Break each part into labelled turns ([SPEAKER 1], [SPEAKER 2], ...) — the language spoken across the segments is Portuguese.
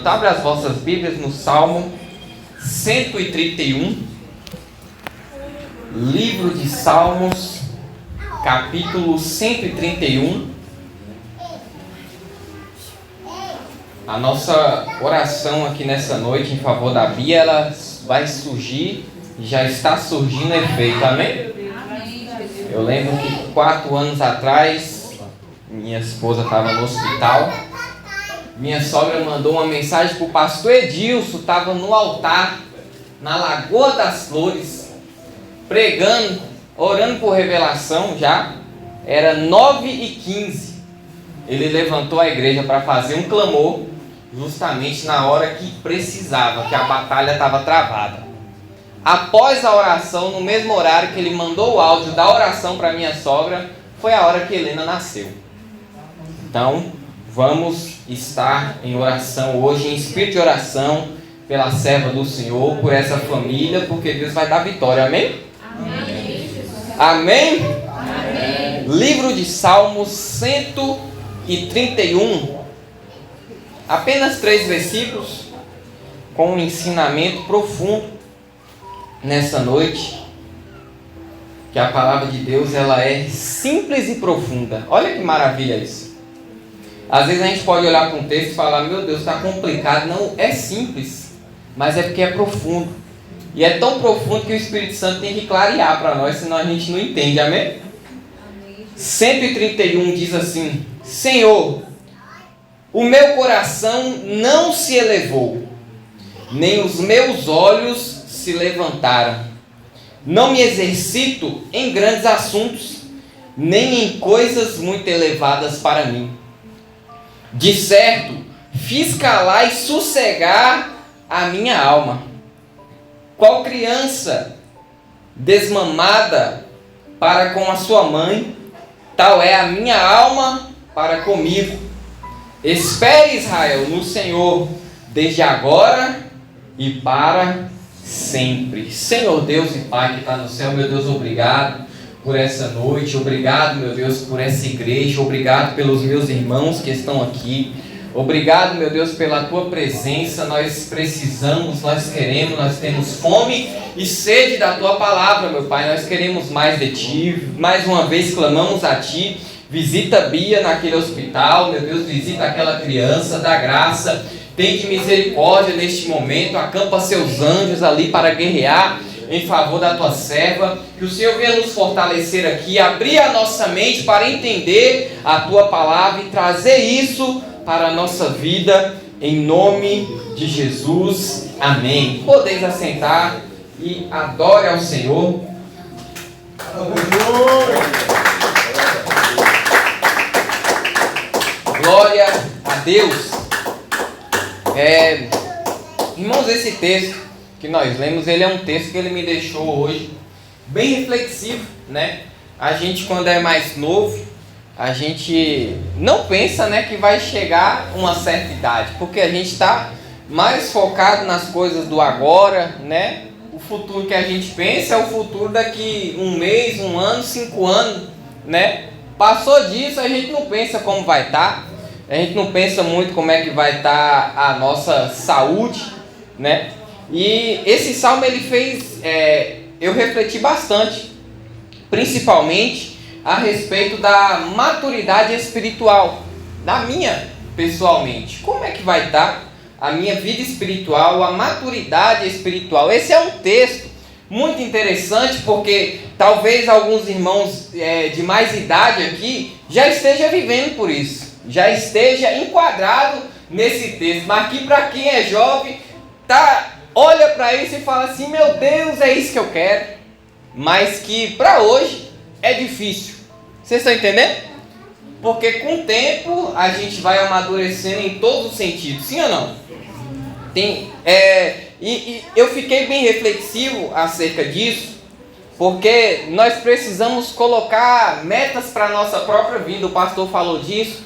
[SPEAKER 1] Abre as vossas Bíblias no Salmo 131, livro de Salmos, capítulo 131. A nossa oração aqui nessa noite em favor da Bia, ela vai surgir, já está surgindo efeito, amém? Eu lembro que 4 anos atrás, minha esposa estava no hospital. Minha sogra mandou uma mensagem para o pastor Edilson, estava no altar, na Lagoa das Flores, pregando, orando por revelação já. Era 9h15. Ele levantou a igreja para fazer um clamor, justamente na hora que precisava, que a batalha estava travada. Após a oração, no mesmo horário que ele mandou o áudio da oração para minha sogra, foi a hora que Helena nasceu. Então, vamos estar em oração hoje, em espírito de oração, pela serva do Senhor, por essa família, porque Deus vai dar vitória, amém? Amém? Amém? Amém. Livro de Salmos 131, apenas 3 versículos, com um ensinamento profundo nessa noite, que a palavra de Deus ela é simples e profunda. Olha que maravilha isso. Às vezes a gente pode olhar para um texto e falar, meu Deus, está complicado. Não, é simples, mas é porque é profundo. E é tão profundo que o Espírito Santo tem que clarear para nós, senão a gente não entende, amém? 131 diz assim: Senhor, o meu coração não se elevou, nem os meus olhos se levantaram. Não me exercito em grandes assuntos, nem em coisas muito elevadas para mim. De certo, fiz calar e sossegar a minha alma. Qual criança desmamada para com a sua mãe, tal é a minha alma para comigo. Espere, Israel, no Senhor, desde agora e para sempre. Senhor Deus e Pai que está no céu, meu Deus, obrigado por essa noite, obrigado, meu Deus, por essa igreja, obrigado pelos meus irmãos que estão aqui, obrigado, meu Deus, pela Tua presença. Nós precisamos, nós queremos, nós temos fome e sede da Tua palavra, meu Pai. Nós queremos mais de Ti. Mais uma vez clamamos a Ti. Visita a Bia naquele hospital, meu Deus, visita aquela criança, dá graça, tem de misericórdia neste momento, acampa seus anjos ali para guerrear em favor da Tua serva. Que o Senhor venha nos fortalecer aqui, abrir a nossa mente para entender a Tua palavra e trazer isso para a nossa vida, em nome de Jesus, amém. Podeis assentar e adore ao Senhor. Glória a Deus. Irmãos, esse texto que nós lemos, ele é um texto que ele me deixou hoje bem reflexivo, né? A gente, quando é mais novo, a gente não pensa, né, que vai chegar uma certa idade, porque a gente está mais focado nas coisas do agora, né? O futuro que a gente pensa é o futuro daqui 1 mês, 1 ano, 5 anos, né? Passou disso, a gente não pensa como vai estar, a gente não pensa muito como é que vai estar a nossa saúde, né? E esse salmo ele fez eu refletir bastante, principalmente a respeito da maturidade espiritual, da minha pessoalmente. Como é que vai estar a minha vida espiritual, a maturidade espiritual? Esse é um texto muito interessante, porque talvez alguns irmãos de mais idade aqui já esteja vivendo por isso, já esteja enquadrado nesse texto, mas que para quem é jovem, olha para isso e fala assim, meu Deus, é isso que eu quero, mas que para hoje é difícil. Vocês estão entendendo? Porque com o tempo a gente vai amadurecendo em todos os sentidos, sim ou não? E eu fiquei bem reflexivo acerca disso, porque nós precisamos colocar metas para a nossa própria vida. O pastor falou disso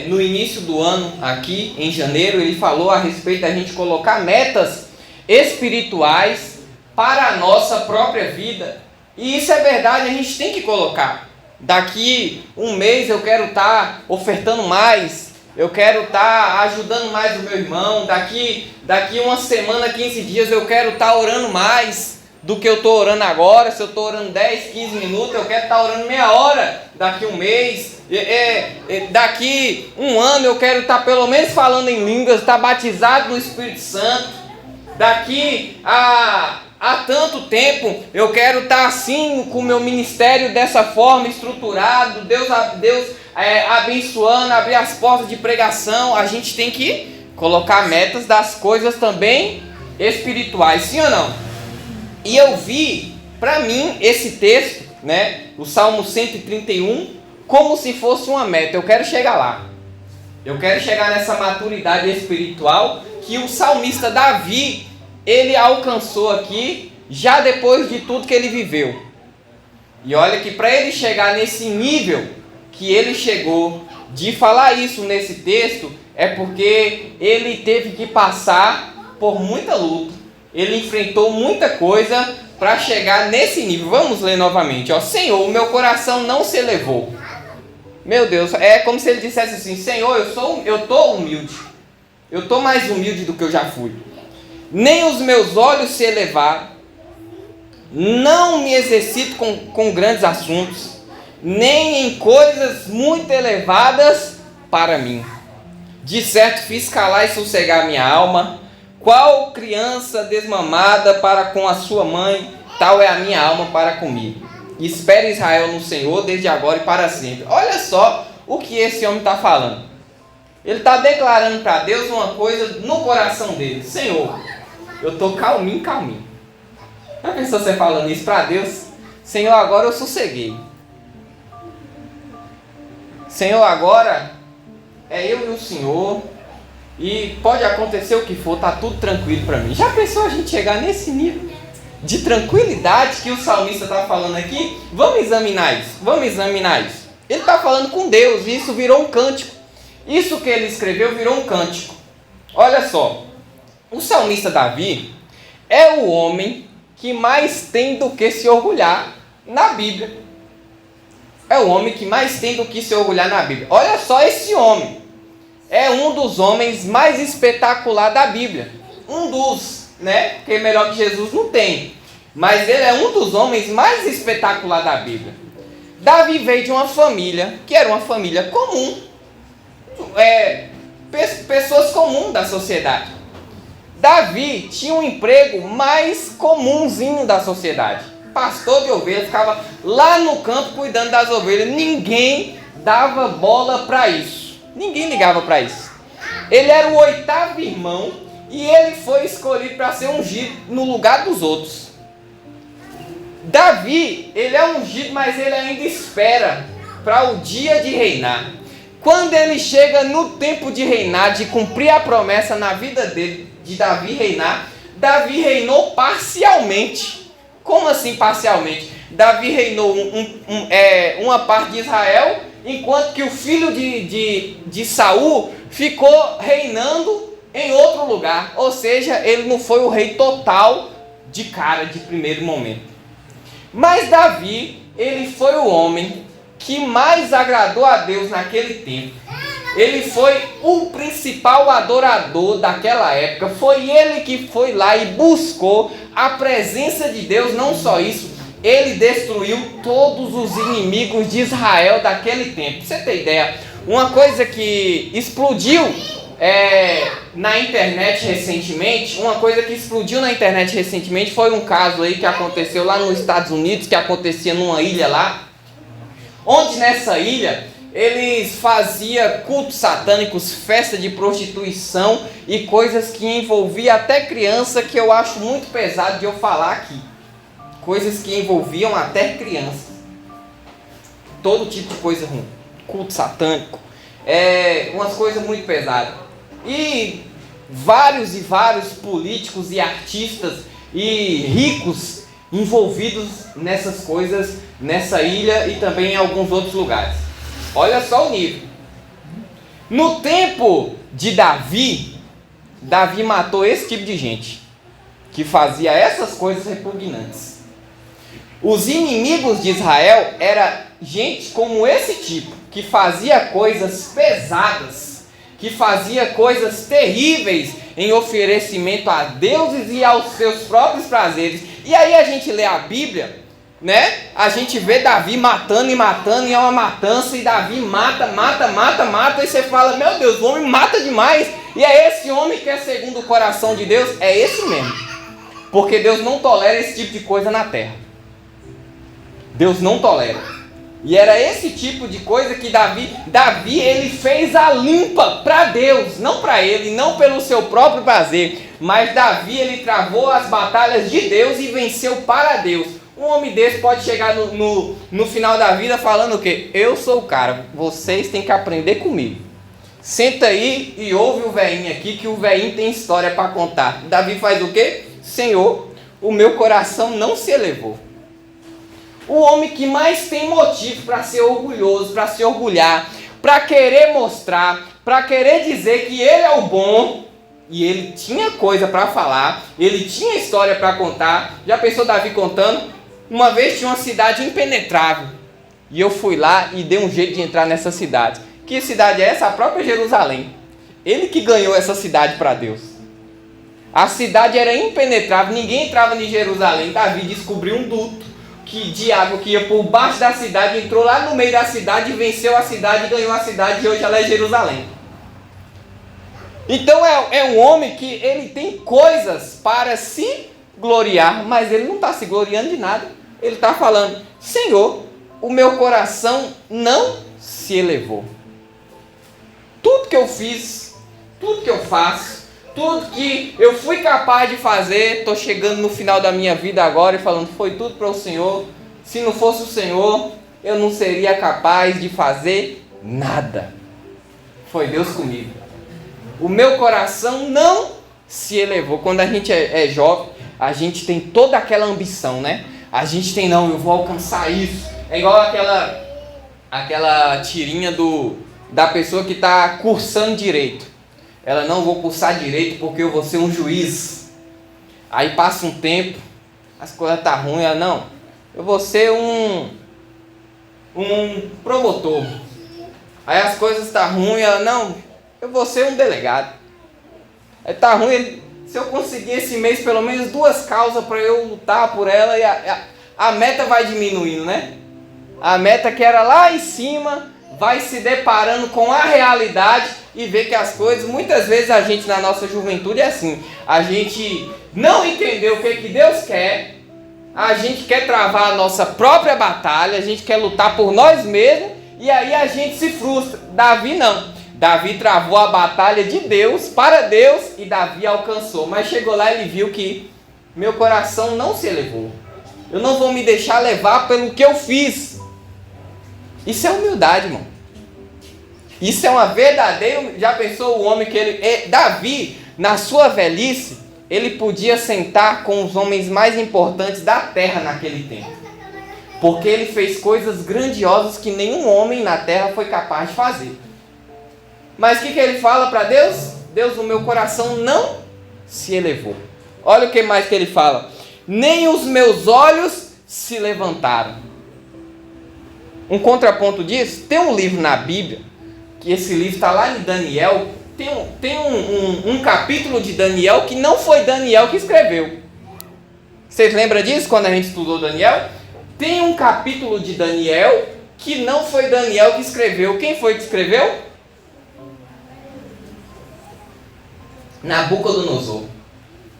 [SPEAKER 1] no início do ano, aqui em janeiro, ele falou a respeito da gente colocar metas espirituais para a nossa própria vida. E isso é verdade, a gente tem que colocar. Daqui 1 mês eu quero estar ofertando mais eu quero estar ajudando mais o meu irmão, daqui uma semana, 15 dias, eu quero estar orando mais do que eu estou orando agora. Se eu estou orando 10, 15 minutos, eu quero estar orando meia hora daqui um mês, daqui um ano eu quero estar pelo menos falando em línguas, estar batizado no Espírito Santo, daqui há tanto tempo eu quero estar assim com o meu ministério dessa forma, estruturado, Deus abençoando, abrir as portas de pregação. A gente tem que colocar metas das coisas também espirituais, sim ou não? E eu vi, para mim, esse texto, né, o Salmo 131, como se fosse uma meta. Eu quero chegar lá. Eu quero chegar nessa maturidade espiritual que o salmista Davi, ele alcançou aqui, já depois de tudo que ele viveu. E olha que para ele chegar nesse nível que ele chegou, de falar isso nesse texto, é porque ele teve que passar por muita luta. Ele enfrentou muita coisa para chegar nesse nível. Vamos ler novamente. Senhor, o meu coração não se elevou. Meu Deus, é como se ele dissesse assim: Senhor, eu estou humilde. Eu estou mais humilde do que eu já fui. Nem os meus olhos se elevaram. Não me exercito com grandes assuntos, nem em coisas muito elevadas para mim. De certo fiz calar e sossegar minha alma. Qual criança desmamada para com a sua mãe, tal é a minha alma para comigo. Espere Israel no Senhor desde agora e para sempre. Olha só o que esse homem está falando. Ele está declarando para Deus uma coisa no coração dele: Senhor, eu estou calminho. Já pensou você falando isso para Deus? Senhor, agora eu sosseguei. Senhor, agora é eu e o Senhor, e pode acontecer o que for, está tudo tranquilo para mim. Já pensou a gente chegar nesse nível de tranquilidade que o salmista está falando aqui? Vamos examinar isso. Ele está falando com Deus, e isso virou um cântico. Isso que ele escreveu virou um cântico. Olha só, o salmista Davi é o homem que mais tem do que se orgulhar na Bíblia. É o homem que mais tem do que se orgulhar na Bíblia. Olha só esse homem. É um dos homens mais espetaculares da Bíblia. Um dos, né? Porque melhor que Jesus não tem. Mas ele é um dos homens mais espetaculares da Bíblia. Davi veio de uma família que era uma família comum. Pessoas comuns da sociedade. Davi tinha um emprego mais comumzinho da sociedade. Pastor de ovelhas, ficava lá no campo cuidando das ovelhas. Ninguém dava bola para isso. Ninguém ligava para isso. Ele era o 8º irmão e ele foi escolhido para ser ungido no lugar dos outros. Davi, ele é ungido, mas ele ainda espera para o dia de reinar. Quando ele chega no tempo de reinar, de cumprir a promessa na vida dele, de Davi reinar, Davi reinou parcialmente. Como assim parcialmente? Davi reinou uma parte de Israel, enquanto que o filho de Saul ficou reinando em outro lugar. Ou seja, ele não foi o rei total de cara, de primeiro momento. Mas Davi, ele foi o homem que mais agradou a Deus naquele tempo. Ele foi o principal adorador daquela época. Foi ele que foi lá e buscou a presença de Deus. Não só isso, ele destruiu todos os inimigos de Israel daquele tempo. Pra você ter ideia, uma coisa que explodiu na internet recentemente, foi um caso aí que aconteceu lá nos Estados Unidos, que acontecia numa ilha lá, onde nessa ilha eles faziam cultos satânicos, festa de prostituição e coisas que envolviam até criança, que eu acho muito pesado de eu falar aqui. Coisas que envolviam até criança. Todo tipo de coisa ruim. Culto satânico. Umas coisas muito pesadas. E vários políticos e artistas e ricos envolvidos nessas coisas, nessa ilha e também em alguns outros lugares. Olha só o nível. No tempo de Davi matou esse tipo de gente, que fazia essas coisas repugnantes. Os inimigos de Israel era gente como esse tipo, que fazia coisas pesadas, que fazia coisas terríveis em oferecimento a deuses e aos seus próprios prazeres. E aí a gente lê a Bíblia, né? A gente vê Davi matando e matando, e é uma matança, e Davi mata, e você fala, meu Deus, o homem mata demais. E é esse homem que é segundo o coração de Deus? É esse mesmo. Porque Deus não tolera esse tipo de coisa na terra. Deus não tolera. E era esse tipo de coisa que Davi ele fez a limpa para Deus, não para ele, não pelo seu próprio prazer, mas Davi ele travou as batalhas de Deus e venceu para Deus. Um homem desse pode chegar no final da vida falando o quê? Eu sou o cara, vocês têm que aprender comigo. Senta aí e ouve o velhinho aqui, que o velhinho tem história para contar. Davi faz o quê? Senhor, o meu coração não se elevou. O homem que mais tem motivo para ser orgulhoso, para se orgulhar, para querer mostrar, para querer dizer que ele é o bom, e ele tinha coisa para falar, ele tinha história para contar. Já pensou Davi contando? Uma vez tinha uma cidade impenetrável, e eu fui lá e dei um jeito de entrar nessa cidade. Que cidade é essa? A própria Jerusalém. Ele que ganhou essa cidade para Deus. A cidade era impenetrável, ninguém entrava em Jerusalém. Davi descobriu um duto de água que ia por baixo da cidade, entrou lá no meio da cidade, venceu a cidade, ganhou a cidade, e hoje ela é Jerusalém. Então é um homem que ele tem coisas para se gloriar, mas ele não está se gloriando de nada. Ele está falando, Senhor, o meu coração não se elevou. Tudo que eu fiz, tudo que eu faço, tudo que eu fui capaz de fazer, estou chegando no final da minha vida agora e falando, foi tudo para o Senhor. Se não fosse o Senhor, eu não seria capaz de fazer nada. Foi Deus comigo. O meu coração não se elevou. Quando a gente é jovem, a gente tem toda aquela ambição, né? A gente tem, não, eu vou alcançar isso. É igual aquela tirinha da pessoa que está cursando direito. Ela, não vou cursar direito porque eu vou ser um juiz. Aí passa um tempo, as coisas estão ruins, ela, não, eu vou ser um promotor. Aí as coisas estão ruins, ela, não, eu vou ser um delegado. Aí está ruim, se eu conseguir esse mês pelo menos 2 causas para eu lutar por ela, e a meta vai diminuindo, né? A meta que era lá em cima vai se deparando com a realidade e vê que as coisas, muitas vezes a gente na nossa juventude é assim, a gente não entendeu o que Deus quer, a gente quer travar a nossa própria batalha, a gente quer lutar por nós mesmos, e aí a gente se frustra. Davi não, Davi travou a batalha de Deus, para Deus, e Davi alcançou, mas chegou lá e ele viu que meu coração não se elevou, eu não vou me deixar levar pelo que eu fiz. Isso é humildade, irmão. Isso é uma verdadeira... Já pensou o homem que ele... Davi, na sua velhice, ele podia sentar com os homens mais importantes da terra naquele tempo. Porque ele fez coisas grandiosas que nenhum homem na terra foi capaz de fazer. Mas o que ele fala para Deus? Deus, o meu coração não se elevou. Olha o que mais que ele fala. Nem os meus olhos se levantaram. Um contraponto disso, tem um livro na Bíblia, que esse livro está lá em Daniel, tem um capítulo de Daniel que não foi Daniel que escreveu. Vocês lembram disso quando a gente estudou Daniel? Tem um capítulo de Daniel que não foi Daniel que escreveu. Quem foi que escreveu? Nabucodonosor.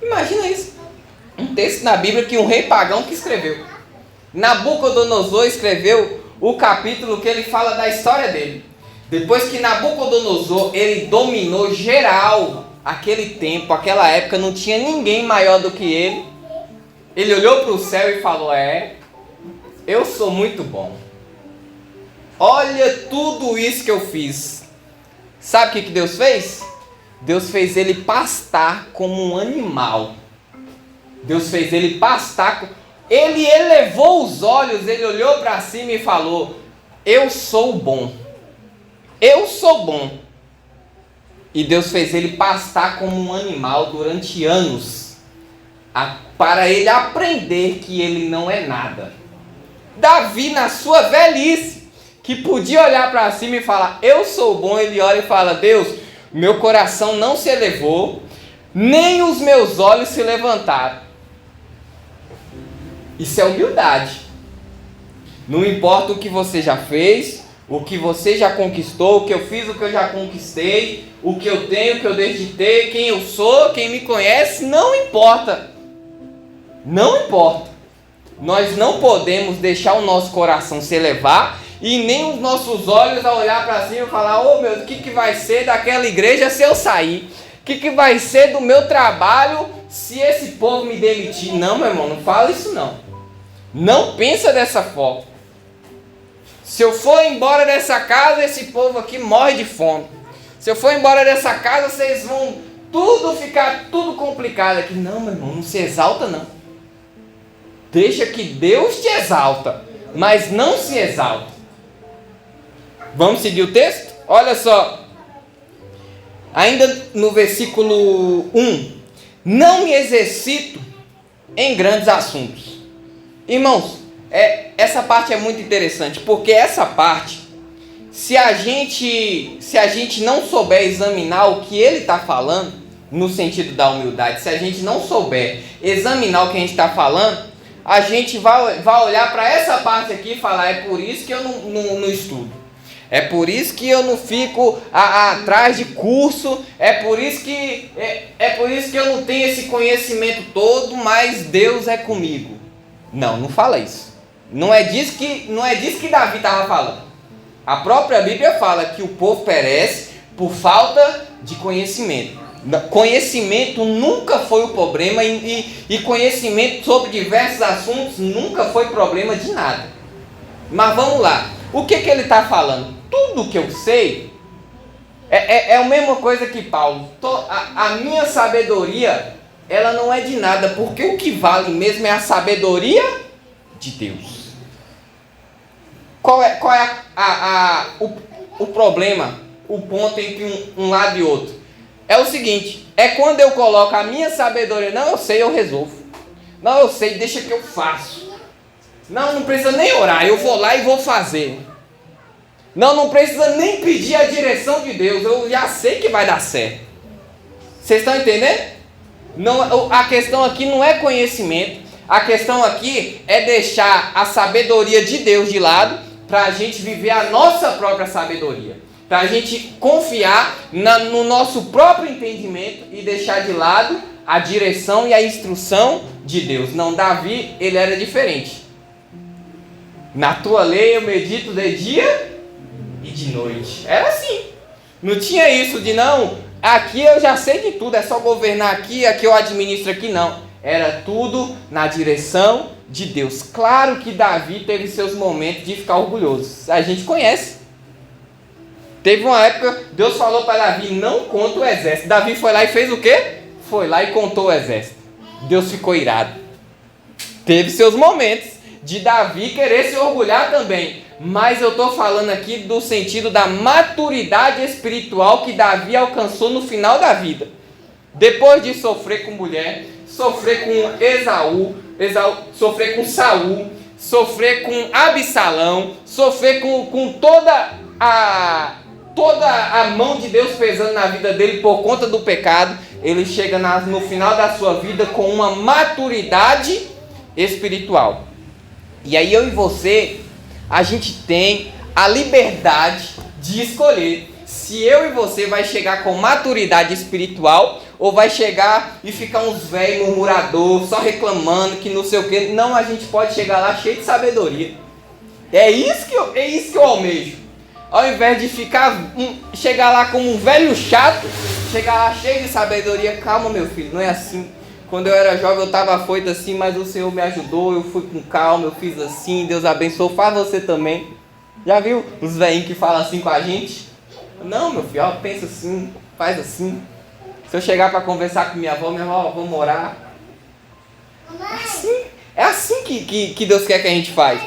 [SPEAKER 1] Imagina isso. Um texto na Bíblia que um rei pagão que escreveu. Nabucodonosor escreveu o capítulo que ele fala da história dele. Depois que Nabucodonosor, ele dominou geral aquele tempo, aquela época, não tinha ninguém maior do que ele. Ele olhou para o céu e falou, eu sou muito bom. Olha tudo isso que eu fiz. Sabe o que Deus fez? Deus fez ele pastar como um animal. Deus fez ele pastar. Ele elevou os olhos, ele olhou para cima e falou, eu sou bom. Eu sou bom. E Deus fez ele pastar como um animal durante anos, para ele aprender que ele não é nada. Davi, na sua velhice, que podia olhar para cima e falar, eu sou bom, ele olha e fala, Deus, meu coração não se elevou, nem os meus olhos se levantaram. Isso é humildade. Não importa o que você já fez, o que você já conquistou, o que eu fiz, o que eu já conquistei, o que eu tenho, o que eu deixo de ter, quem eu sou, quem me conhece, não importa. Não importa. Nós não podemos deixar o nosso coração se elevar e nem os nossos olhos a olhar para cima e falar: oh meu, o que vai ser daquela igreja se eu sair? O que vai ser do meu trabalho se esse povo me demitir? Não, meu irmão, não fala isso não. Não pensa dessa forma. Se eu for embora dessa casa, esse povo aqui morre de fome. Se eu for embora dessa casa, vocês vão ficar tudo complicado aqui. Não, meu irmão, não se exalta não. Deixa que Deus te exalta, mas não se exalta. Vamos seguir o texto? Olha só. Ainda no versículo 1. Não me exercito em grandes assuntos. Irmãos, essa parte é muito interessante, porque essa parte, se a gente não souber examinar o que ele está falando, no sentido da humildade, se a gente não souber examinar o que a gente está falando, a gente vai olhar para essa parte aqui e falar: é por isso que eu não estudo, é por isso que eu não fico atrás de curso, é por isso que eu não tenho esse conhecimento todo, mas Deus é comigo. Não fala isso. Não é disso que Davi estava falando. A própria Bíblia fala que o povo perece por falta de conhecimento. Conhecimento nunca foi o problema e conhecimento sobre diversos assuntos nunca foi problema de nada. Mas vamos lá. O que ele está falando? Tudo que eu sei é a mesma coisa que Paulo. A minha sabedoria, ela não é de nada, porque o que vale mesmo é a sabedoria de Deus. Qual é o problema, o ponto entre um lado e outro? É o seguinte, é quando eu coloco a minha sabedoria: não, eu sei, eu resolvo. Não, eu sei, deixa que eu faço. Não precisa nem orar, eu vou lá e vou fazer. Não precisa nem pedir a direção de Deus, eu já sei que vai dar certo. Vocês estão entendendo? Não, a questão aqui não é conhecimento, a questão aqui é deixar a sabedoria de Deus de lado para a gente viver a nossa própria sabedoria, para a gente confiar no nosso próprio entendimento e deixar de lado a direção e a instrução de Deus. Não, Davi, ele era diferente. Na tua lei eu medito de dia e de noite. Era assim. Não tinha isso de não, aqui eu já sei de tudo, é só governar aqui eu administro aqui, não. Era tudo na direção de Deus. Claro que Davi teve seus momentos de ficar orgulhoso. A gente conhece. Teve uma época, Deus falou para Davi: não conta o exército. Davi foi lá e fez o quê? Foi lá e contou o exército. Deus ficou irado. Teve seus momentos de Davi querer se orgulhar também. Mas eu estou falando aqui do sentido da maturidade espiritual que Davi alcançou no final da vida. Depois de sofrer com mulher, sofrer com Esaú, sofrer com Saul, sofrer com Absalão, sofrer com toda a mão de Deus pesando na vida dele por conta do pecado, ele chega no final da sua vida com uma maturidade espiritual. E aí eu e você, a gente tem a liberdade de escolher se eu e você vai chegar com maturidade espiritual ou vai chegar e ficar uns velhos murmurador, só reclamando que não sei o que. Não, a gente pode chegar lá cheio de sabedoria. É isso que eu almejo. Ao invés de chegar lá como um velho chato, chegar lá cheio de sabedoria. Calma, meu filho, não é assim. Quando eu era jovem eu estava afoito assim, mas o Senhor me ajudou, eu fui com calma, eu fiz assim, Deus abençoou, faz você também. Já viu os velhinhos que falam assim com a gente? Não, meu filho, ó, pensa assim, faz assim. Se eu chegar para conversar com minha avó, vamos orar. É assim que Deus quer que a gente faz.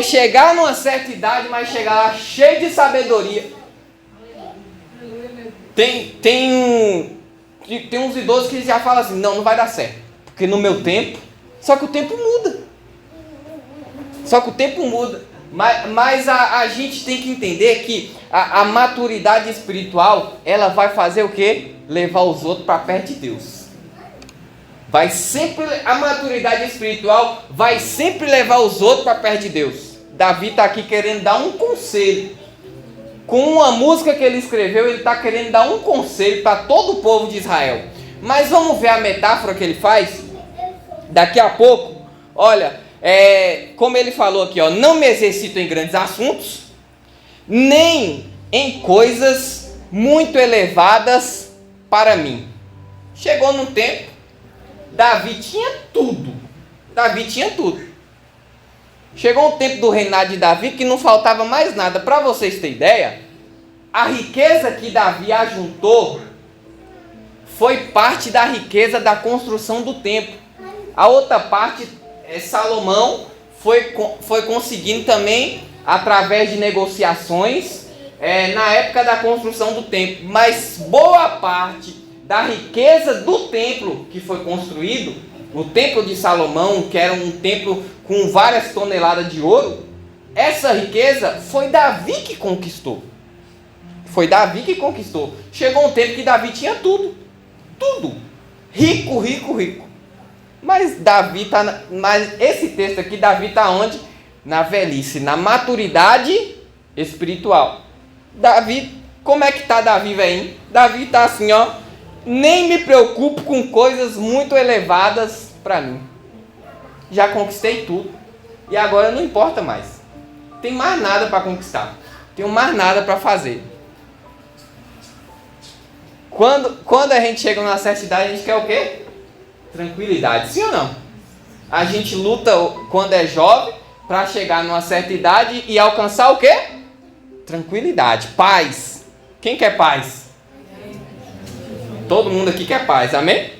[SPEAKER 1] Chegar numa certa idade, mas chegar lá cheio de sabedoria. Tem uns idosos que já falam assim: não vai dar certo, porque no meu tempo. Só que o tempo muda. Mas a gente tem que entender que a maturidade espiritual, ela vai fazer o quê? Levar os outros para perto de Deus. A maturidade espiritual vai sempre levar os outros para perto de Deus. Davi está aqui querendo dar um conselho. Com uma música que ele escreveu, ele está querendo dar um conselho para todo o povo de Israel. Mas vamos ver a metáfora que ele faz? Daqui a pouco, olha, como ele falou aqui, ó, não me exercito em grandes assuntos, nem em coisas muito elevadas para mim. Chegou num tempo, Davi tinha tudo. Chegou um tempo do reinado de Davi que não faltava mais nada. Para vocês terem ideia, a riqueza que Davi ajuntou foi parte da riqueza da construção do templo. A outra parte, Salomão foi conseguindo também através de negociações na época da construção do templo. Mas boa parte da riqueza do templo que foi construído, o templo de Salomão, que era um templo com várias toneladas de ouro, essa riqueza foi Davi que conquistou. Chegou um tempo que Davi tinha tudo. Rico. Mas esse texto aqui, Davi está onde? Na velhice, na maturidade espiritual. Davi, como é que está Davi, velhinho? Davi está assim, ó. Nem me preocupo com coisas muito elevadas para mim. Já conquistei tudo. E agora não importa mais. Tem mais nada para conquistar. Tenho mais nada para fazer. Quando a gente chega numa certa idade, a gente quer o quê? Tranquilidade. Sim ou não? A gente luta quando é jovem para chegar numa certa idade e alcançar o quê? Tranquilidade. Paz. Quem quer paz? Todo mundo aqui quer paz, amém?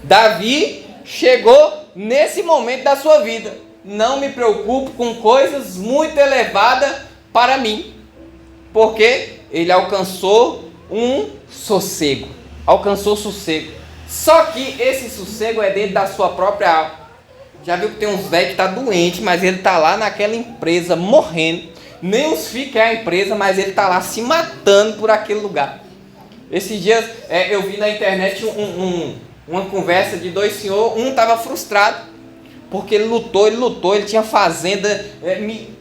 [SPEAKER 1] Davi chegou nesse momento da sua vida. Não me preocupo com coisas muito elevadas para mim. Porque ele alcançou um sossego. Alcançou sossego. Só que esse sossego é dentro da sua própria alma. Já viu que tem uns velhos que tá doente, mas ele tá lá naquela empresa morrendo. Nem os filhos querem a empresa, mas ele tá lá se matando por aquele lugar. Esses dias eu vi na internet uma conversa de dois senhores. Um estava frustrado, porque ele lutou, ele tinha fazenda,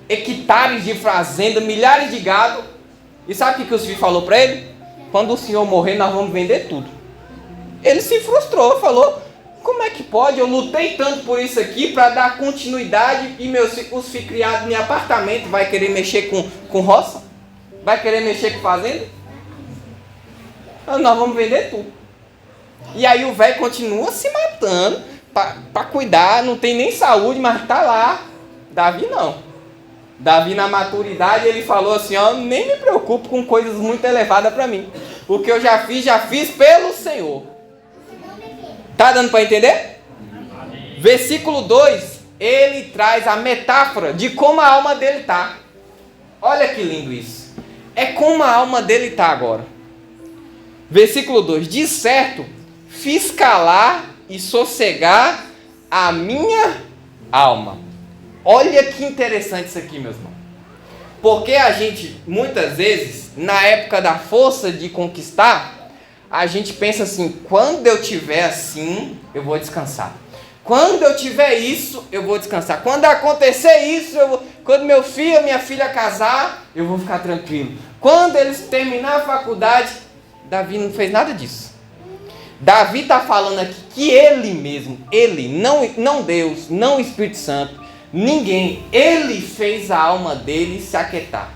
[SPEAKER 1] hectares de fazenda, milhares de gado. E sabe o que os filhos falaram para ele? Quando o senhor morrer, nós vamos vender tudo. Ele se frustrou, falou, como é que pode? Eu lutei tanto por isso aqui para dar continuidade e os filhos criados em apartamento vai querer mexer com roça? Vai querer mexer com fazenda? Nós vamos vender tudo. E aí o velho continua se matando para cuidar, não tem nem saúde, mas está lá. Davi não. Davi na maturidade ele falou assim, ó, nem me preocupo com coisas muito elevadas para mim. O que eu já fiz pelo Senhor. Tá dando para entender? Versículo 2, ele traz a metáfora de como a alma dele está. Olha que lindo isso. É como a alma dele está agora. Versículo 2, de certo, fiz calar e sossegar a minha alma. Olha que interessante isso aqui, meus irmãos. Porque a gente, muitas vezes, na época da força de conquistar, a gente pensa assim, quando eu tiver assim, eu vou descansar. Quando eu tiver isso, eu vou descansar. Quando acontecer isso, quando meu filho, minha filha casar, eu vou ficar tranquilo. Quando eles terminar a faculdade, Davi não fez nada disso. Davi está falando aqui que ele mesmo, ele, não Deus, não o Espírito Santo, ninguém, ele fez a alma dele se aquietar.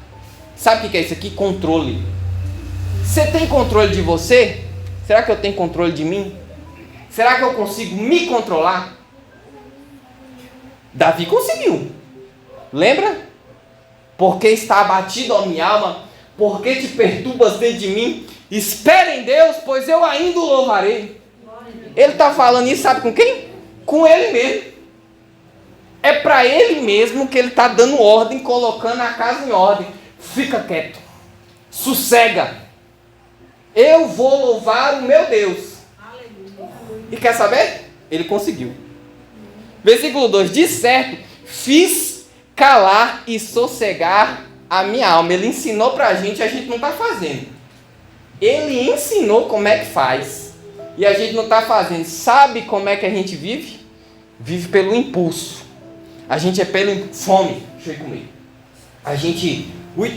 [SPEAKER 1] Sabe o que é isso aqui? Controle. Você tem controle de você? Será que eu tenho controle de mim? Será que eu consigo me controlar? Davi conseguiu. Lembra? Porque está abatido a minha alma, porque te perturbas dentro de mim. Espere em Deus, pois eu ainda o louvarei. Ele está falando isso, sabe com quem? Com ele mesmo. É para ele mesmo que ele está dando ordem, colocando a casa em ordem. Fica quieto. Sossega. Eu vou louvar o meu Deus. E quer saber? Ele conseguiu. Versículo 2. De certo, fiz calar e sossegar a minha alma. Ele ensinou pra gente, a gente não está fazendo. Ele ensinou como é que faz e a gente não está fazendo. Sabe como é que a gente vive? Vive pelo impulso. A gente é pelo fome. Deixa eu comer. A gente... Ui,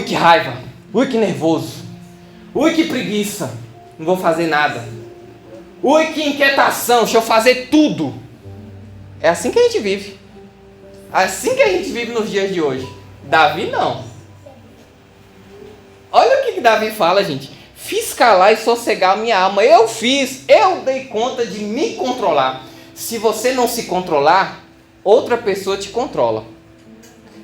[SPEAKER 1] que raiva. Ui, que nervoso. Ui, que preguiça. Não vou fazer nada. Ui, que inquietação. Deixa eu fazer tudo. É assim que a gente vive. Assim que a gente vive nos dias de hoje. Davi não. Olha o que Davi fala, gente. Fiz calar e sossegar a minha alma. Eu dei conta de me controlar. Se você não se controlar, outra pessoa te controla.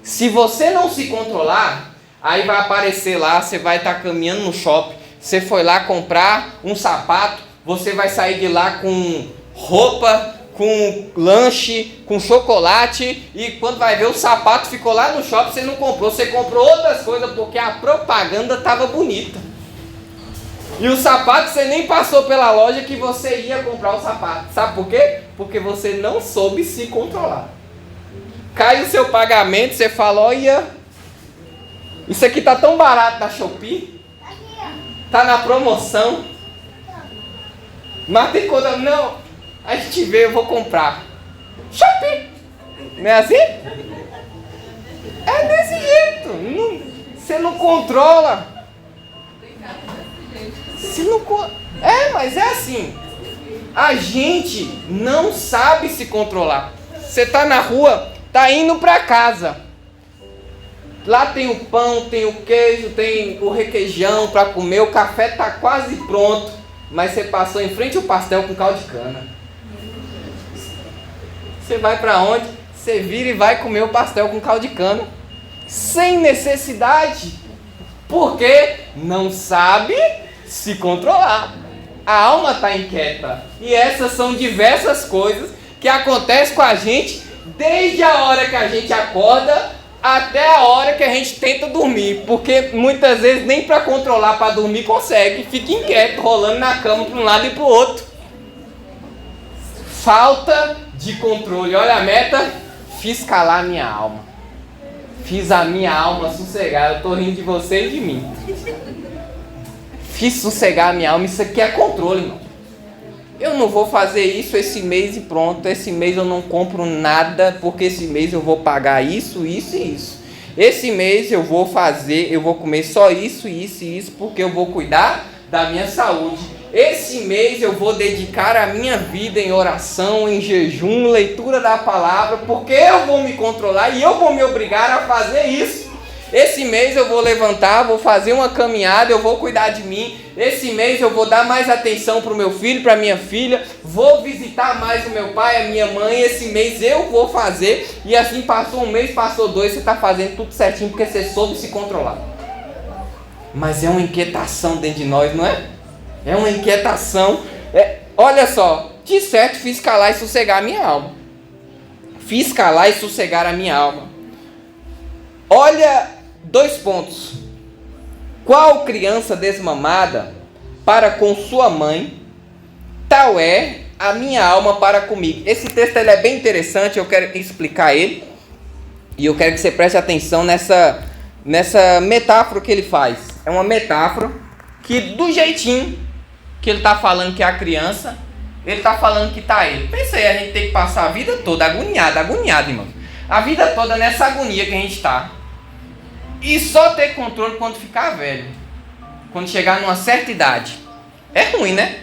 [SPEAKER 1] Se você não se controlar, aí vai aparecer lá, você vai estar caminhando no shopping, você foi lá comprar um sapato, você vai sair de lá com roupa, com lanche, com chocolate, e quando vai ver o sapato ficou lá no shopping, você não comprou, você comprou outras coisas porque a propaganda estava bonita. E o sapato você nem passou pela loja que você ia comprar o sapato. Sabe por quê? Porque você não soube se controlar. Cai o seu pagamento, você fala, olha, isso aqui tá tão barato na Shopee, tá na promoção, mas tem coisa, não, a gente vê, eu vou comprar. Shopee! Não é assim? É desse jeito, você não controla. Mas é assim, a gente não sabe se controlar. Você tá na rua, tá indo para casa. Lá tem o pão, tem o queijo, tem o requeijão para comer, o café tá quase pronto, mas você passou em frente ao pastel com caldo de cana. Você vai para onde? Você vira e vai comer o pastel com caldo de cana, sem necessidade, porque não sabe se controlar. A alma está inquieta. E essas são diversas coisas que acontecem com a gente desde a hora que a gente acorda até a hora que a gente tenta dormir. Porque muitas vezes nem para controlar, para dormir consegue. Fica inquieto, rolando na cama para um lado e para o outro. Falta de controle. Olha a meta. Fiz calar a minha alma. Fiz a minha alma sossegar. Eu estou rindo de você e de mim. Fiz sossegar a minha alma. Isso aqui é controle, irmão. Eu não vou fazer isso esse mês e pronto. Esse mês eu não compro nada, porque esse mês eu vou pagar isso, isso e isso. Esse mês eu vou comer só isso, isso e isso, porque eu vou cuidar da minha saúde. Esse mês eu vou dedicar a minha vida em oração, em jejum, leitura da palavra, porque eu vou me controlar e eu vou me obrigar a fazer isso. Esse mês eu vou levantar, vou fazer uma caminhada, eu vou cuidar de mim. Esse mês eu vou dar mais atenção para o meu filho, para a minha filha. Vou visitar mais o meu pai, a minha mãe. Esse mês eu vou fazer. E assim passou um mês, passou dois, você está fazendo tudo certinho porque você soube se controlar. Mas é uma inquietação dentro de nós, não é? É uma inquietação. Olha só, de certo fiz calar e sossegar a minha alma. Fiz calar e sossegar a minha alma. Olha, 2 pontos. Qual criança desmamada para com sua mãe, tal é a minha alma para comigo. Esse texto ele é bem interessante, eu quero explicar ele. E eu quero que você preste atenção nessa metáfora que ele faz. É uma metáfora que do jeitinho que ele está falando que é a criança, ele está falando que está ele. Pensa aí, a gente tem que passar a vida toda agoniado, irmão. A vida toda nessa agonia que a gente está. E só ter controle quando ficar velho. Quando chegar numa certa idade. É ruim, né?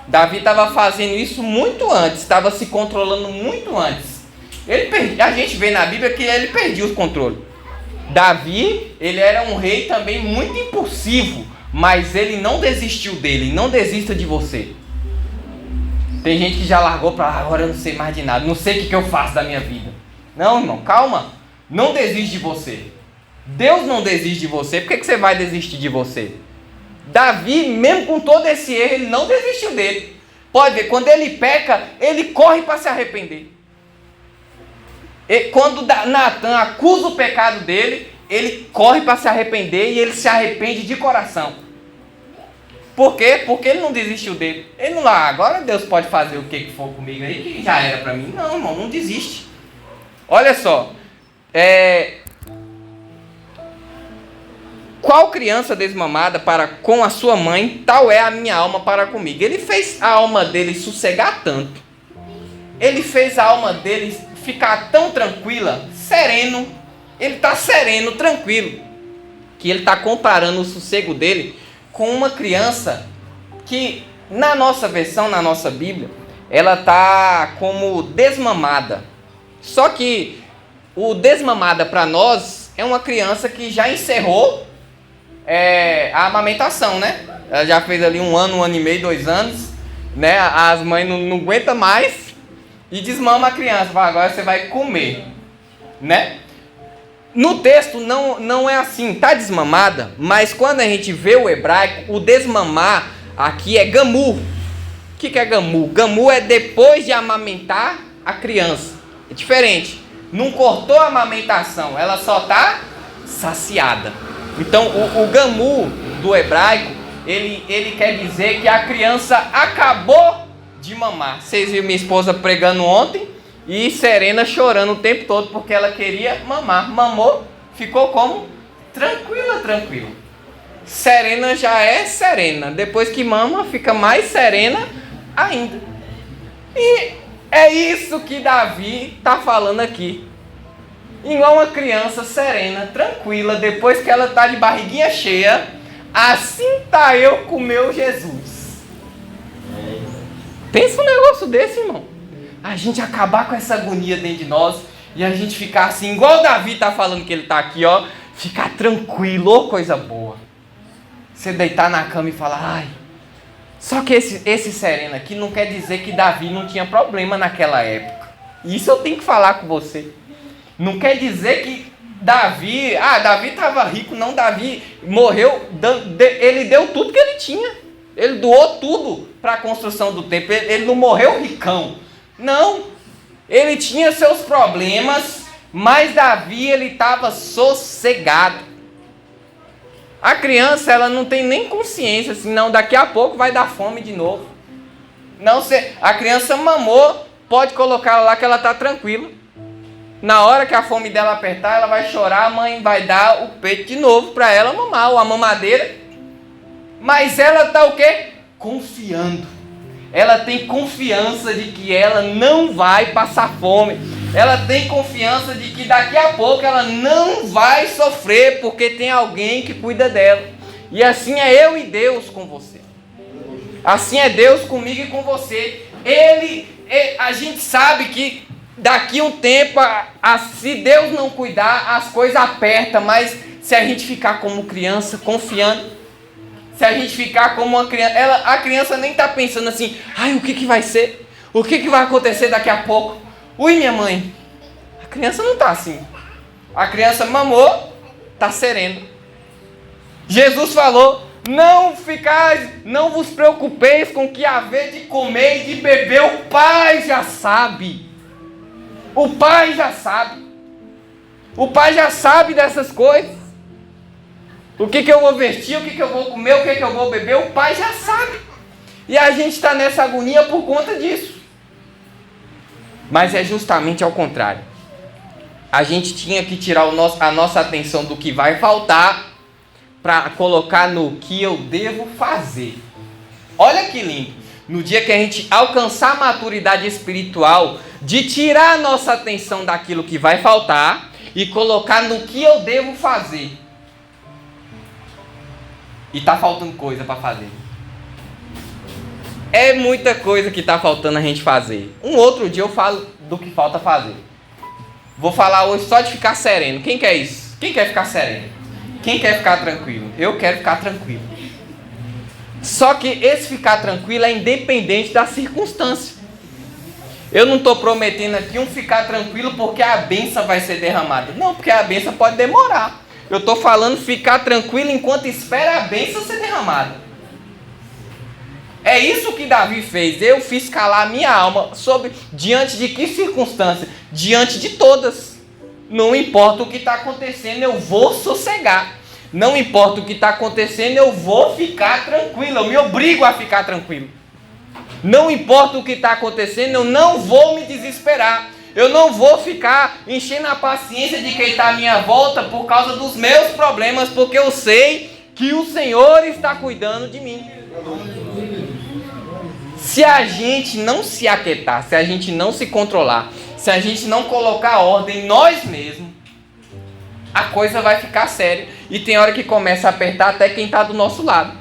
[SPEAKER 1] Davi estava fazendo isso muito antes. Estava se controlando muito antes. A gente vê na Bíblia que ele perdia o controle. Davi, ele era um rei também muito impulsivo. Mas ele não desistiu dele. Não desista de você. Tem gente que já largou para agora eu não sei mais de nada. Não sei o que eu faço da minha vida. Não, irmão, calma. Não desiste de você. Deus não desiste de você. Por que você vai desistir de você? Davi, mesmo com todo esse erro, ele não desistiu dele. Pode ver, quando ele peca, ele corre para se arrepender. Quando Natan acusa o pecado dele, ele corre para se arrepender e ele se arrepende de coração. Por quê? Porque ele não desistiu dele. Ele não lá, agora Deus pode fazer o que for comigo aí, que já era para mim. Não, irmão, não desiste. Olha só, Qual criança desmamada para com a sua mãe, tal é a minha alma para comigo. Ele fez a alma dele sossegar tanto. Ele fez a alma dele ficar tão tranquila, sereno. Ele está sereno, tranquilo. Que ele está comparando o sossego dele com uma criança que, na nossa versão, na nossa Bíblia, ela está como desmamada. Só que o desmamada para nós é uma criança que já encerrou a amamentação, né? Ela já fez ali 1 ano, 1 ano e meio, 2 anos, né? As mães não aguentam mais e desmama a criança. Fala, agora você vai comer, né? No texto não é assim, tá desmamada, mas quando a gente vê o hebraico, o desmamar aqui é gamu. O que é gamu? Gamu é depois de amamentar a criança. É diferente. Não cortou a amamentação, ela só tá saciada. Então o gamu do hebraico, ele quer dizer que a criança acabou de mamar. Vocês viram minha esposa pregando ontem e Serena chorando o tempo todo porque ela queria mamar. Mamou, ficou como? Tranquila. Serena já é serena. Depois que mama, fica mais serena ainda. E é isso que Davi está falando aqui. Igual uma criança serena, tranquila, depois que ela está de barriguinha cheia, assim tá eu com o meu Jesus. Pensa um negócio desse, irmão. A gente acabar com essa agonia dentro de nós e a gente ficar assim, igual o Davi está falando que ele está aqui, ó, ficar tranquilo, ô coisa boa. Você deitar na cama e falar, ai. Só que esse sereno aqui não quer dizer que Davi não tinha problema naquela época. Isso eu tenho que falar com você. Não quer dizer que Davi estava rico, não. Davi morreu, ele deu tudo que ele tinha. Ele doou tudo para a construção do templo. Ele não morreu ricão. Não. Ele tinha seus problemas, mas Davi ele estava sossegado. A criança ela não tem nem consciência, assim, não, daqui a pouco vai dar fome de novo. Não, a criança mamou, pode colocar ela lá que ela está tranquila. Na hora que a fome dela apertar, ela vai chorar, a mãe vai dar o peito de novo para ela mamar, ou a mamadeira. Mas ela está o quê? Confiando. Ela tem confiança de que ela não vai passar fome. Ela tem confiança de que daqui a pouco ela não vai sofrer, porque tem alguém que cuida dela. E assim é eu e Deus com você. Assim é Deus comigo e com você. A gente sabe que daqui a um tempo, se Deus não cuidar, as coisas apertam, mas se a gente ficar como criança, confiando, se a gente ficar como uma criança, a criança nem está pensando assim, ai, o que vai ser? O que vai acontecer daqui a pouco? Ui, minha mãe. A criança não está assim. A criança mamou, está sereno. Jesus falou, não vos preocupeis com o que haver de comer e de beber, o Pai já sabe. O Pai já sabe. O Pai já sabe dessas coisas. O que eu vou vestir, o que eu vou comer, o que eu vou beber, o Pai já sabe. E a gente está nessa agonia por conta disso. Mas é justamente ao contrário. A gente tinha que tirar a nossa atenção do que vai faltar para colocar no que eu devo fazer. Olha que lindo. No dia que a gente alcançar a maturidade espiritual, de tirar a nossa atenção daquilo que vai faltar e colocar no que eu devo fazer. E está faltando coisa para fazer. É muita coisa que está faltando a gente fazer. Um outro dia eu falo do que falta fazer. Vou falar hoje só de ficar sereno. Quem quer isso? Quem quer ficar sereno? Quem quer ficar tranquilo? Eu quero ficar tranquilo. Só que esse ficar tranquilo é independente da circunstância. Eu não estou prometendo aqui ficar tranquilo porque a bênção vai ser derramada. Não, porque a bênção pode demorar. Eu estou falando ficar tranquilo enquanto espera a bênção ser derramada. É isso que Davi fez. Eu fiz calar a minha alma diante de que circunstância? Diante de todas. Não importa o que está acontecendo, eu vou sossegar. Não importa o que está acontecendo, eu vou ficar tranquilo. Eu me obrigo a ficar tranquilo. Não importa o que está acontecendo, eu não vou me desesperar. Eu não vou ficar enchendo a paciência de quem está à minha volta por causa dos meus problemas, porque eu sei que o Senhor está cuidando de mim. Se a gente não se aquietar, se a gente não se controlar, se a gente não colocar ordem em nós mesmos, a coisa vai ficar séria. E tem hora que começa a apertar até quem está do nosso lado.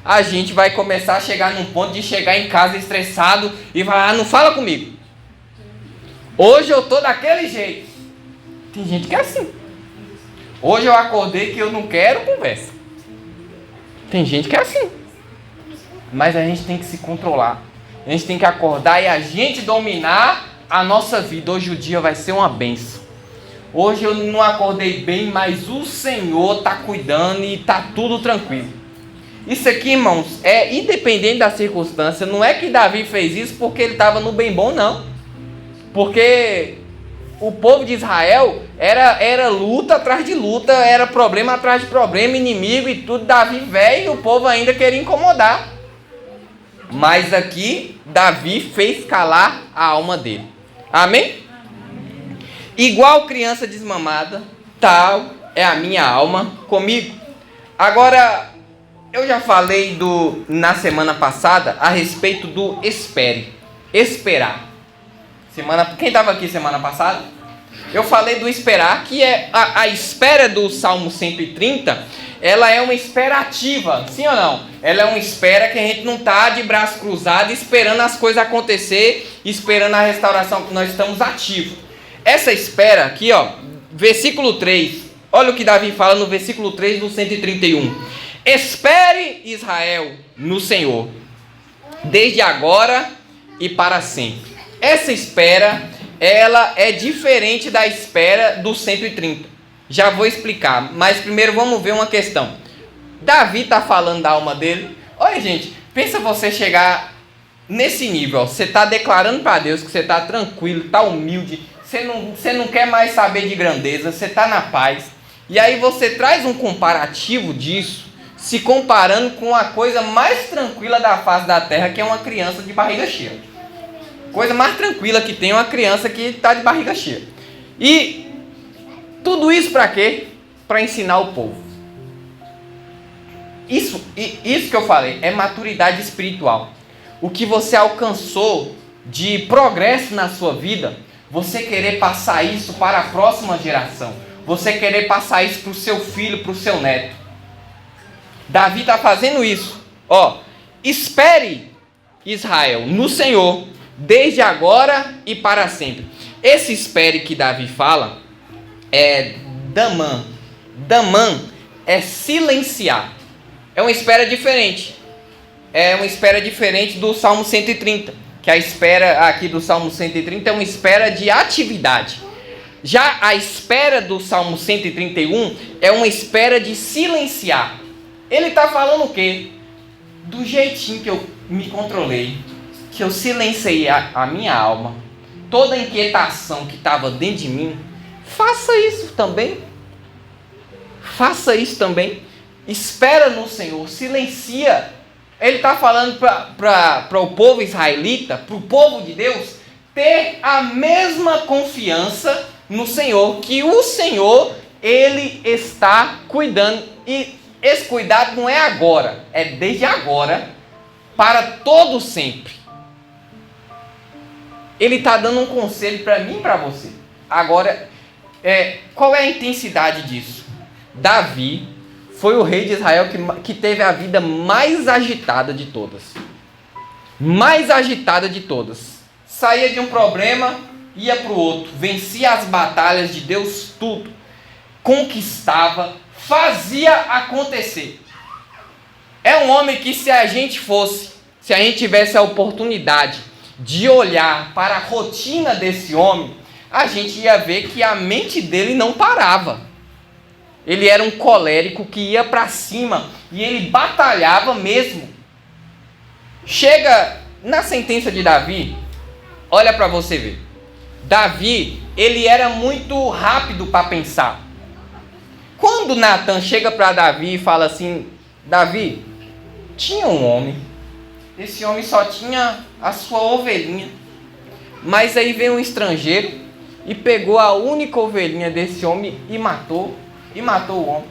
[SPEAKER 1] A gente vai começar a chegar num ponto de chegar em casa estressado e vai, não fala comigo. Hoje eu tô daquele jeito. Tem gente que é assim. Hoje eu acordei que eu não quero conversa. Tem gente que é assim. Mas a gente tem que se controlar. A gente tem que acordar e a gente dominar a nossa vida. Hoje o dia vai ser uma bênção. Hoje eu não acordei bem, mas o Senhor está cuidando e está tudo tranquilo. Isso aqui, irmãos, é independente da circunstância. Não é que Davi fez isso porque ele estava no bem bom, não. Porque o povo de Israel era luta atrás de luta, era problema atrás de problema, inimigo e tudo. Davi velho e o povo ainda queria incomodar. Mas aqui, Davi fez calar a alma dele. Amém? Igual criança desmamada, tal é a minha alma comigo. Agora, eu já falei na semana passada a respeito do esperar. Quem estava aqui semana passada? Eu falei do esperar, que é a espera do Salmo 130, ela é uma espera ativa, sim ou não? Ela é uma espera que a gente não está de braço cruzado esperando as coisas acontecer, esperando a restauração, que nós estamos ativos. Essa espera aqui, ó, versículo 3, olha o que Davi fala no versículo 3 do 131. Espere, Israel, no Senhor, desde agora e para sempre. Essa espera, ela é diferente da espera do 130. Já vou explicar, mas primeiro vamos ver uma questão. Davi está falando da alma dele. Olha, gente, pensa você chegar nesse nível, ó, você está declarando para Deus que você está tranquilo, está humilde, você não quer mais saber de grandeza, você está na paz. E aí você traz um comparativo disso, se comparando com a coisa mais tranquila da face da terra, que é uma criança de barriga cheia. Coisa mais tranquila que tem uma criança que está de barriga cheia. E tudo isso para quê? Para ensinar o povo. Isso que eu falei é maturidade espiritual. O que você alcançou de progresso na sua vida, você querer passar isso para a próxima geração. Você querer passar isso para o seu filho, para o seu neto. Davi está fazendo isso. Ó, espere, Israel, no Senhor, desde agora e para sempre. Esse espere que Davi fala é Damã. Damã é silenciar. É uma espera diferente. É uma espera diferente do Salmo 130. Que a espera aqui do Salmo 130 é uma espera de atividade. Já a espera do Salmo 131 é uma espera de silenciar. Ele está falando o quê? Do jeitinho que eu me controlei, que eu silenciei a minha alma, toda a inquietação que estava dentro de mim, faça isso também. Faça isso também. Espera no Senhor, silencia. Ele está falando para o povo israelita, para o povo de Deus, ter a mesma confiança no Senhor, que o Senhor, Ele está cuidando. E esse cuidado não é agora, é desde agora, para todo sempre. Ele está dando um conselho para mim e para você. Agora, qual é a intensidade disso? Davi foi o rei de Israel que teve a vida mais agitada de todas. Mais agitada de todas. Saía de um problema, ia para o outro. Vencia as batalhas de Deus, tudo. Conquistava, fazia acontecer. É um homem que se a gente tivesse a oportunidade de olhar para a rotina desse homem, a gente ia ver que a mente dele não parava. Ele era um colérico que ia para cima e ele batalhava mesmo. Chega na sentença de Davi, olha para você ver. Davi, ele era muito rápido para pensar. Quando Natan chega para Davi e fala assim: Davi, tinha um homem, esse homem só tinha a sua ovelhinha, mas aí vem um estrangeiro e pegou a única ovelhinha desse homem e matou o homem.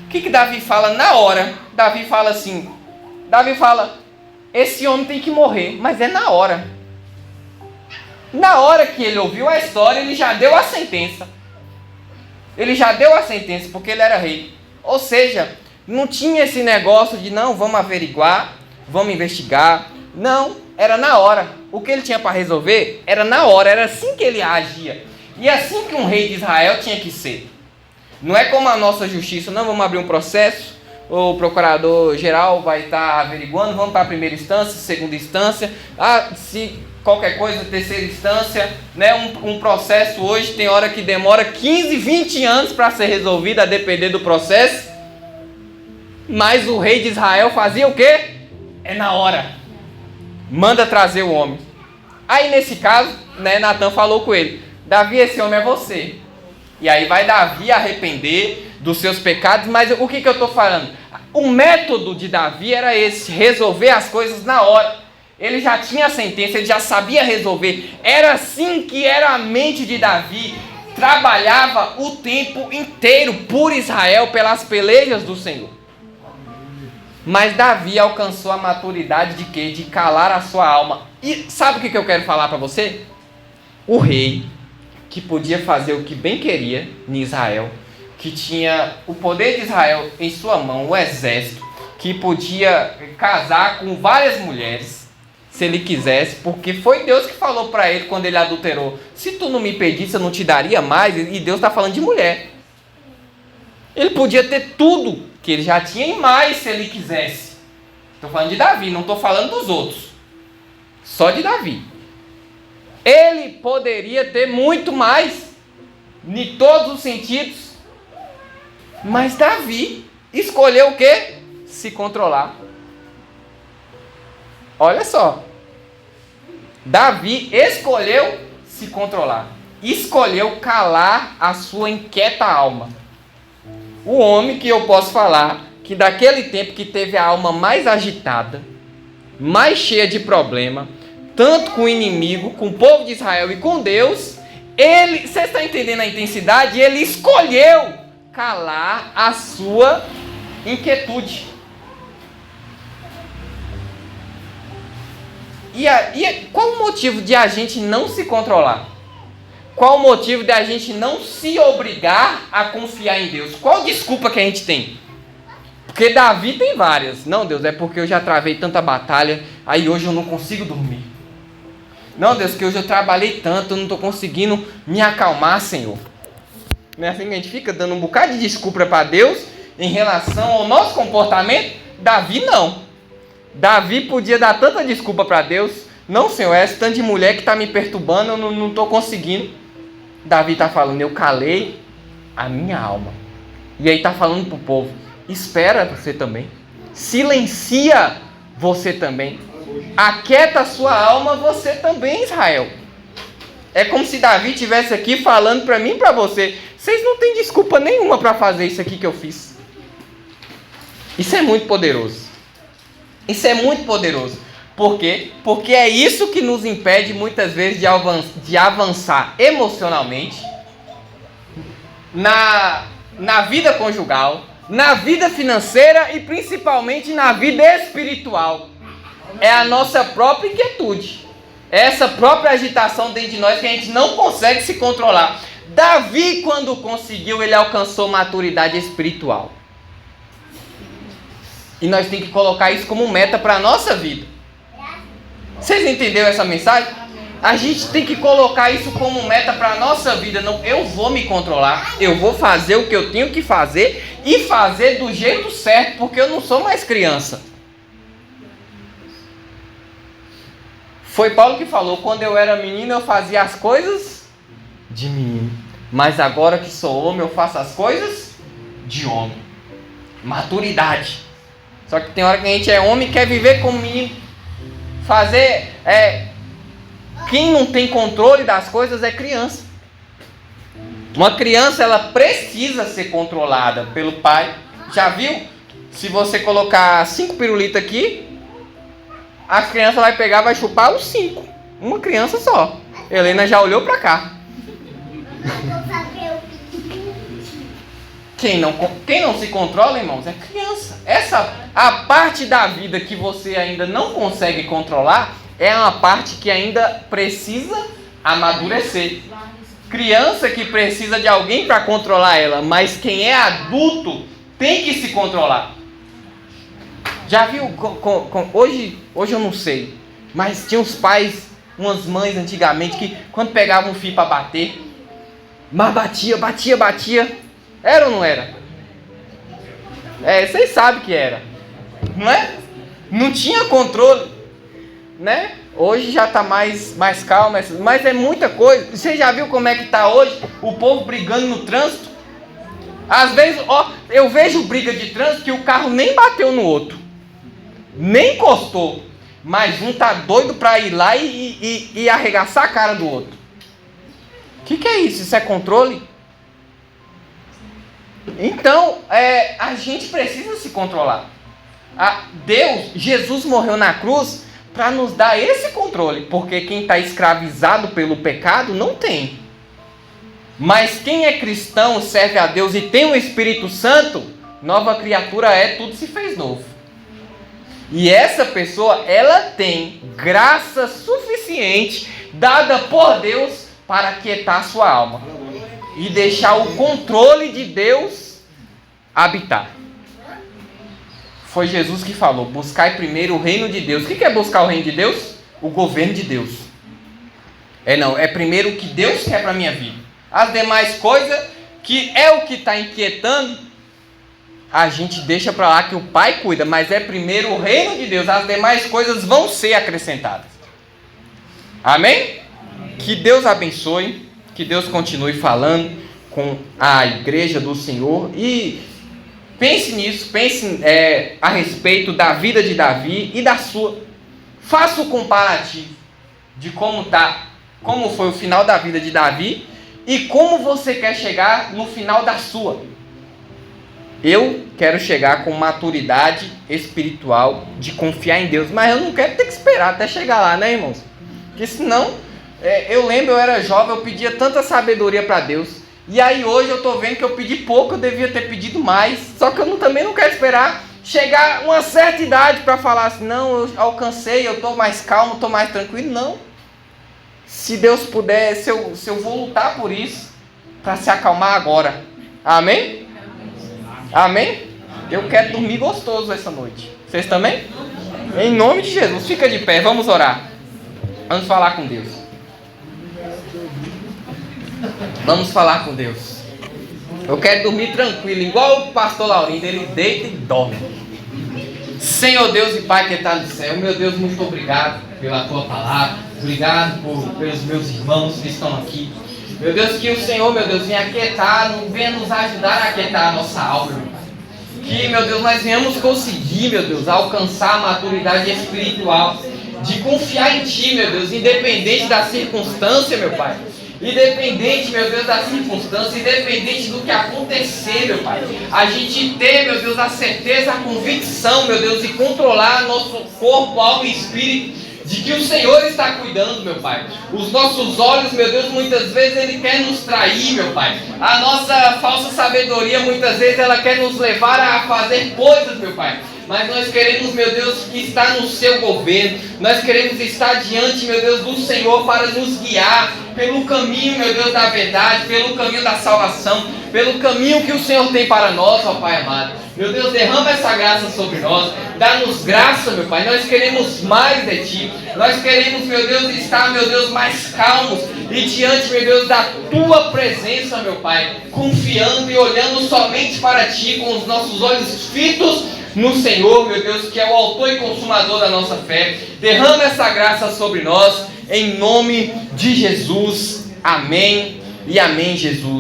[SPEAKER 1] O que Davi fala na hora? Davi fala assim, esse homem tem que morrer, mas é na hora. Na hora que ele ouviu a história, ele já deu a sentença. Porque ele era rei. Ou seja, não tinha esse negócio de não, vamos averiguar, vamos investigar. Não, era na hora. O que ele tinha para resolver era na hora, era assim que ele agia. E assim que um rei de Israel tinha que ser. Não é como a nossa justiça, não, vamos abrir um processo, o procurador-geral vai estar averiguando, vamos para a primeira instância, segunda instância, se qualquer coisa, terceira instância, né? Um processo hoje tem hora que demora 15, 20 anos para ser resolvido, a depender do processo. Mas o rei de Israel fazia o quê? É na hora. Manda trazer o homem. Aí nesse caso, né, Natan falou com ele, Davi, esse homem é você. E aí vai Davi arrepender dos seus pecados, mas o que eu estou falando? O método de Davi era esse, resolver as coisas na hora. Ele já tinha a sentença, ele já sabia resolver. Era assim que era a mente de Davi. Trabalhava o tempo inteiro por Israel, pelas pelejas do Senhor. Mas Davi alcançou a maturidade de quê? De calar a sua alma. E sabe o que eu quero falar para você? O rei, que podia fazer o que bem queria em Israel, que tinha o poder de Israel em sua mão, o exército, que podia casar com várias mulheres, se ele quisesse, porque foi Deus que falou para ele quando ele adulterou, se tu não me pedisse eu não te daria mais, e Deus está falando de mulher. Ele podia ter tudo que ele já tinha e mais se ele quisesse. Estou falando de Davi, não estou falando dos outros, só de Davi. Ele poderia ter muito mais, em todos os sentidos, mas Davi escolheu o quê? Se controlar. Olha só, Davi escolheu se controlar, escolheu calar a sua inquieta alma. O homem que eu posso falar que daquele tempo que teve a alma mais agitada, mais cheia de problema, tanto com o inimigo, com o povo de Israel e com Deus, ele, você está entendendo a intensidade? Ele escolheu calar a sua inquietude. E qual o motivo de a gente não se controlar? Qual o motivo de a gente não se obrigar a confiar em Deus? Qual desculpa que a gente tem? Porque Davi tem várias. Não, Deus, é porque eu já travei tanta batalha, aí hoje eu não consigo dormir. Não, Deus, que hoje eu trabalhei tanto, eu não estou conseguindo me acalmar, Senhor. Não é assim que a gente fica dando um bocado de desculpa para Deus em relação ao nosso comportamento? Davi não. Davi podia dar tanta desculpa para Deus. Não, Senhor, é esse tanto de mulher que está me perturbando, eu não estou conseguindo. Davi está falando, eu calei a minha alma. E aí está falando para o povo, espera você também. Silencia você também. Aquieta a sua alma você também, Israel. É como se Davi estivesse aqui falando para mim e para você. Vocês não têm desculpa nenhuma para fazer isso aqui que eu fiz. Isso é muito poderoso. Isso é muito poderoso. Por quê? Porque é isso que nos impede muitas vezes de avançar emocionalmente na vida conjugal, na vida financeira e principalmente na vida espiritual. É a nossa própria inquietude. É essa própria agitação dentro de nós que a gente não consegue se controlar. Davi, quando conseguiu, ele alcançou maturidade espiritual. E nós temos que colocar isso como meta para a nossa vida. Vocês entenderam essa mensagem? A gente tem que colocar isso como meta para a nossa vida. Não, eu vou me controlar, eu vou fazer o que eu tenho que fazer e fazer do jeito certo, porque eu não sou mais criança. Foi Paulo que falou, quando eu era menino eu fazia as coisas de menino, mas agora que sou homem eu faço as coisas de homem. Maturidade. Só que tem hora que a gente é homem e quer viver como menino. Quem não tem controle das coisas é criança. Uma criança, ela precisa ser controlada pelo pai. Já viu? Se você colocar 5 pirulitos aqui, a criança vai pegar, vai chupar os 5. Uma criança só. Helena já olhou para cá. Quem não se controla, irmãos, é criança. A parte da vida que você ainda não consegue controlar é uma parte que ainda precisa amadurecer. Criança que precisa de alguém para controlar ela, mas quem é adulto tem que se controlar. Já viu? Hoje eu não sei, mas tinha uns pais, umas mães antigamente que quando pegavam um filho para bater, mas batia. Era ou não era? Vocês sabem que era. Não é? Não tinha controle, né? Hoje já está mais calmo, mas é muita coisa. Você já viu como é que está hoje? O povo brigando no trânsito. Às vezes, eu vejo briga de trânsito que o carro nem bateu no outro. Nem encostou. Mas um tá doido para ir lá e arregaçar a cara do outro. O que é isso? Isso é controle? Então, a gente precisa se controlar. Jesus morreu na cruz para nos dar esse controle, porque quem está escravizado pelo pecado não tem. Mas quem é cristão, serve a Deus e tem o Espírito Santo, nova criatura tudo se fez novo. E essa pessoa, ela tem graça suficiente dada por Deus para aquietar a sua alma e deixar o controle de Deus habitar. Foi Jesus que falou: buscai primeiro o reino de Deus. O que é buscar o reino de Deus? O governo de Deus. É primeiro o que Deus quer para a minha vida. As demais coisas, que é o que está inquietando, a gente deixa para lá que o Pai cuida, mas é primeiro o reino de Deus. As demais coisas vão ser acrescentadas. Amém? Que Deus abençoe, que Deus continue falando com a igreja do Senhor e pense nisso, pense a respeito da vida de Davi e da sua. Faça o comparativo de como foi o final da vida de Davi e como você quer chegar no final da sua. Eu quero chegar com maturidade espiritual de confiar em Deus, mas eu não quero ter que esperar até chegar lá, né, irmãos? Porque senão, eu lembro, eu era jovem, eu pedia tanta sabedoria para Deus. E aí hoje eu estou vendo que eu pedi pouco, eu devia ter pedido mais. Só que eu também não quero esperar chegar uma certa idade para falar assim: não, eu alcancei, eu estou mais calmo, estou mais tranquilo. Não. Se Deus puder, se eu vou lutar por isso, para se acalmar agora. Amém? Amém? Eu quero dormir gostoso essa noite. Vocês também? Em nome de Jesus, fica de pé, vamos orar. Vamos falar com Deus. Vamos falar com Deus. Eu quero dormir tranquilo, igual o pastor Laurindo, ele deita e dorme. Senhor Deus e Pai que está no céu, meu Deus, muito obrigado pela Tua palavra. Obrigado pelos meus irmãos que estão aqui. Meu Deus, que o Senhor, meu Deus, venha aquietar, venha nos ajudar a aquietar a nossa alma, meu Pai. Que, meu Deus, nós venhamos conseguir, meu Deus, alcançar a maturidade espiritual, de confiar em Ti, meu Deus, independente da circunstância, meu Pai. Independente, meu Deus, da circunstância, independente do que acontecer, meu Pai. A gente ter, meu Deus, a certeza, a convicção, meu Deus, de controlar nosso corpo, alma e espírito, de que o Senhor está cuidando, meu Pai. Os nossos olhos, meu Deus, muitas vezes Ele quer nos trair, meu Pai. A nossa falsa sabedoria, muitas vezes, ela quer nos levar a fazer coisas, meu Pai. Mas nós queremos, meu Deus, estar no Seu governo. Nós queremos estar diante, meu Deus, do Senhor para nos guiar pelo caminho, meu Deus, da verdade, pelo caminho da salvação, pelo caminho que o Senhor tem para nós, ó Pai amado. Meu Deus, derrama essa graça sobre nós. Dá-nos graça, meu Pai. Nós queremos mais de Ti. Nós queremos, meu Deus, estar, meu Deus, mais calmos e diante, meu Deus, da Tua presença, meu Pai. Confiando e olhando somente para Ti, com os nossos olhos fitos no Senhor, meu Deus, que é o autor e consumador da nossa fé. Derrama essa graça sobre nós, em nome de Jesus. Amém e amém, Jesus.